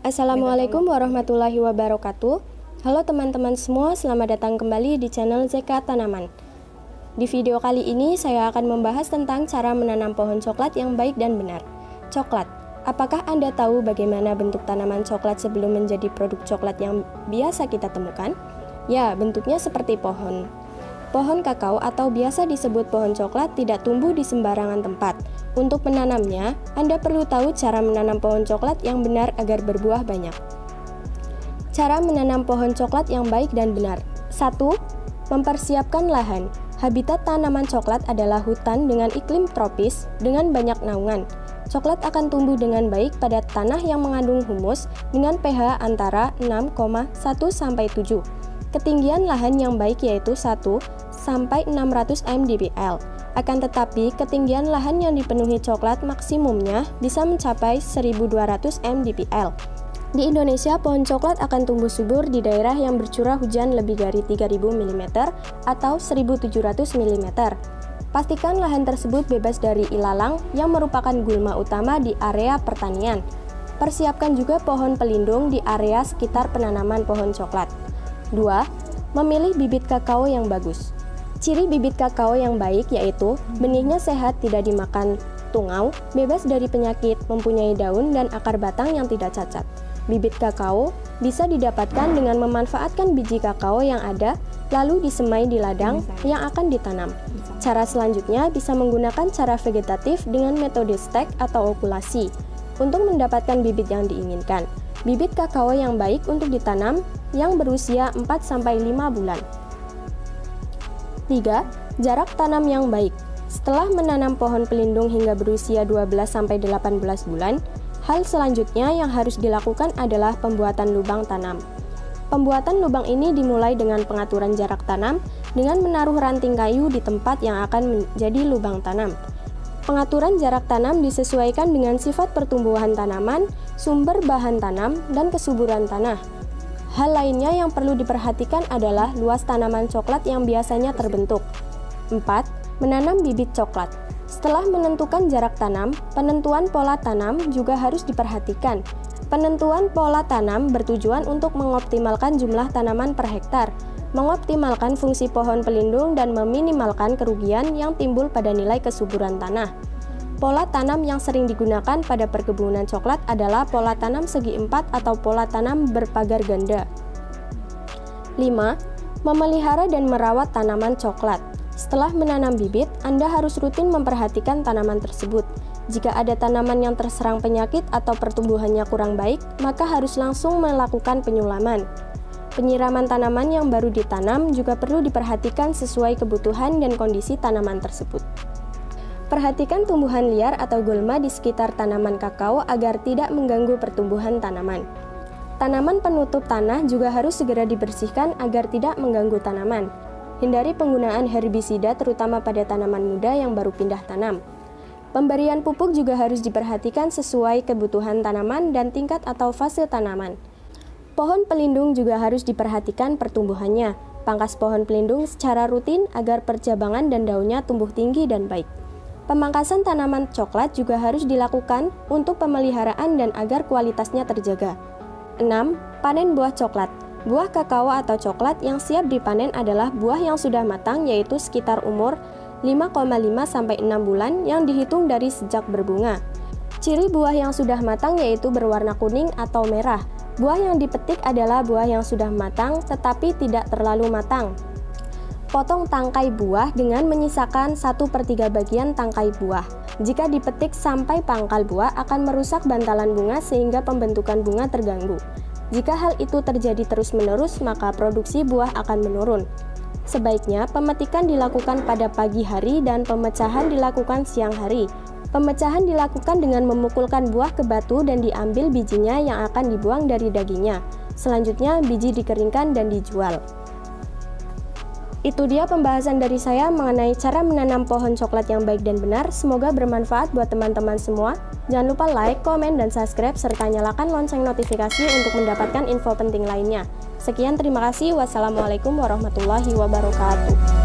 Assalamualaikum warahmatullahi wabarakatuh. Halo teman-teman semua, selamat datang kembali di channel ZK Tanaman. Di video kali ini saya akan membahas tentang cara menanam pohon coklat yang baik dan benar. Coklat. Apakah Anda tahu bagaimana bentuk tanaman coklat sebelum menjadi produk coklat yang biasa kita temukan? Ya, bentuknya seperti pohon. Pohon kakao atau biasa disebut pohon coklat tidak tumbuh di sembarangan tempat. Untuk menanamnya, Anda perlu tahu cara menanam pohon coklat yang benar agar berbuah banyak. Cara menanam pohon coklat yang baik dan benar. 1. Mempersiapkan lahan. Habitat tanaman coklat adalah hutan dengan iklim tropis dengan banyak naungan. Coklat akan tumbuh dengan baik pada tanah yang mengandung humus dengan pH antara 6,1–7. Ketinggian lahan yang baik yaitu 1 sampai 600 mdpl. Akan tetapi, ketinggian lahan yang dipenuhi coklat maksimumnya bisa mencapai 1200 mdpl. Di Indonesia, pohon coklat akan tumbuh subur di daerah yang bercurah hujan lebih dari 3000 mm atau 1700 mm. Pastikan lahan tersebut bebas dari ilalang yang merupakan gulma utama di area pertanian. Persiapkan juga pohon pelindung di area sekitar penanaman pohon coklat. 2. Memilih bibit kakao yang bagus. Ciri bibit kakao yang baik yaitu benihnya sehat, tidak dimakan tungau, bebas dari penyakit, mempunyai daun dan akar batang yang tidak cacat. Bibit kakao bisa didapatkan dengan memanfaatkan biji kakao yang ada, lalu disemai di ladang yang akan ditanam. Cara selanjutnya bisa menggunakan cara vegetatif dengan metode stek atau okulasi untuk mendapatkan bibit yang diinginkan. Bibit kakao yang baik untuk ditanam yang berusia 4–5 bulan. 3. Jarak tanam yang baik. Setelah menanam pohon pelindung hingga berusia 12–18 bulan, hal selanjutnya yang harus dilakukan adalah pembuatan lubang tanam. Pembuatan lubang ini dimulai dengan pengaturan jarak tanam dengan menaruh ranting kayu di tempat yang akan menjadi lubang tanam. Pengaturan jarak tanam disesuaikan dengan sifat pertumbuhan tanaman, sumber bahan tanam, dan kesuburan tanah. Hal lainnya yang perlu diperhatikan adalah luas tanaman coklat yang biasanya terbentuk. 4. Menanam bibit coklat. Setelah menentukan jarak tanam, penentuan pola tanam juga harus diperhatikan. Penentuan pola tanam bertujuan untuk mengoptimalkan jumlah tanaman per hektar, mengoptimalkan fungsi pohon pelindung, dan meminimalkan kerugian yang timbul pada nilai kesuburan tanah. Pola tanam yang sering digunakan pada perkebunan coklat adalah pola tanam segi empat atau pola tanam berpagar ganda. 5. Memelihara dan merawat tanaman coklat. Setelah menanam bibit, Anda harus rutin memperhatikan tanaman tersebut. Jika ada tanaman yang terserang penyakit atau pertumbuhannya kurang baik, maka harus langsung melakukan penyulaman. Penyiraman tanaman yang baru ditanam juga perlu diperhatikan sesuai kebutuhan dan kondisi tanaman tersebut. Perhatikan tumbuhan liar atau gulma di sekitar tanaman kakao agar tidak mengganggu pertumbuhan tanaman. Tanaman penutup tanah juga harus segera dibersihkan agar tidak mengganggu tanaman. Hindari penggunaan herbisida terutama pada tanaman muda yang baru pindah tanam. Pemberian pupuk juga harus diperhatikan sesuai kebutuhan tanaman dan tingkat atau fase tanaman. Pohon pelindung juga harus diperhatikan pertumbuhannya. Pangkas pohon pelindung secara rutin agar percabangan dan daunnya tumbuh tinggi dan baik. Pemangkasan tanaman coklat juga harus dilakukan untuk pemeliharaan dan agar kualitasnya terjaga. 6. Panen buah coklat. Buah kakao atau coklat yang siap dipanen adalah buah yang sudah matang, yaitu sekitar umur 5,5–6 bulan yang dihitung dari sejak berbunga. Ciri buah yang sudah matang yaitu berwarna kuning atau merah. Buah yang dipetik adalah buah yang sudah matang tetapi tidak terlalu matang. Potong tangkai buah dengan menyisakan 1/3 bagian tangkai buah. Jika dipetik sampai pangkal buah akan merusak bantalan bunga sehingga pembentukan bunga terganggu. Jika hal itu terjadi terus-menerus, maka produksi buah akan menurun. Sebaiknya pemetikan dilakukan pada pagi hari dan pemecahan dilakukan siang hari. Pemecahan dilakukan dengan memukulkan buah ke batu dan diambil bijinya yang akan dibuang dari dagingnya. Selanjutnya biji dikeringkan dan dijual. Itu dia pembahasan dari saya mengenai cara menanam pohon coklat yang baik dan benar. Semoga bermanfaat buat teman-teman semua. Jangan lupa like, komen, dan subscribe, serta nyalakan lonceng notifikasi untuk mendapatkan info penting lainnya. Sekian, terima kasih. Wassalamualaikum warahmatullahi wabarakatuh.